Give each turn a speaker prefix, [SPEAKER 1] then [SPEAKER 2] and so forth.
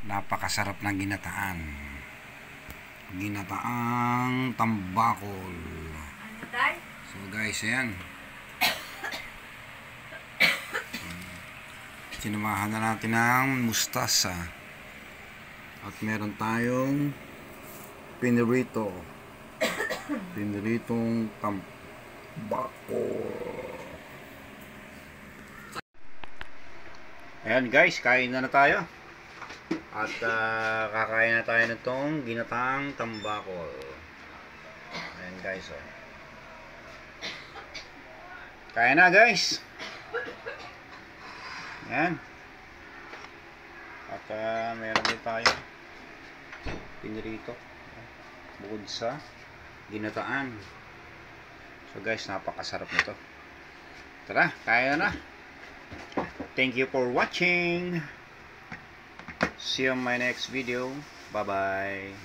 [SPEAKER 1] Napakasarap ng ginataang tambakol. So guys, ayan, sinamahan na natin ng mustasa at meron tayong piniritong tambakol. Ayan guys, kain na tayo. At kakain na tayo nitong ginataang tambakol. Ayan guys, oh. Kain na guys. Ayan. At meron din tayo pinirito bukod sa ginataan. So guys, napakasarap nito. Tara, kain na. Thank you for watching. See you on my next video. Bye bye.